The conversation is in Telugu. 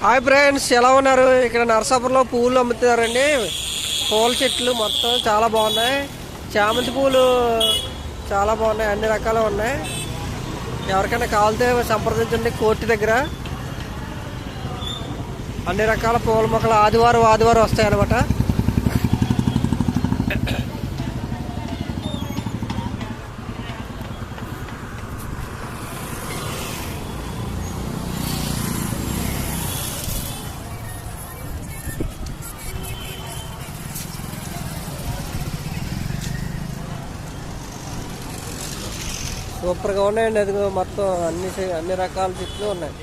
హాయ్ ఫ్రెండ్స్, ఎలా ఉన్నారు? ఇక్కడ నరసాపురంలో పూలు అమ్ముతారండి. పూల చెట్లు మొత్తం చాలా బాగున్నాయి. చామంతి పూలు చాలా బాగున్నాయి, అన్ని రకాలు ఉన్నాయి. ఎవరికైనా కావాలితే సంప్రదించండి. కోర్టు దగ్గర అన్ని రకాల పూల మొక్కలు ఆదివారం వస్తాయి అన్నమాట. సూపర్గా ఉన్నాయండి. అది మొత్తం అన్ని రకాల చెట్లు ఉన్నాయి.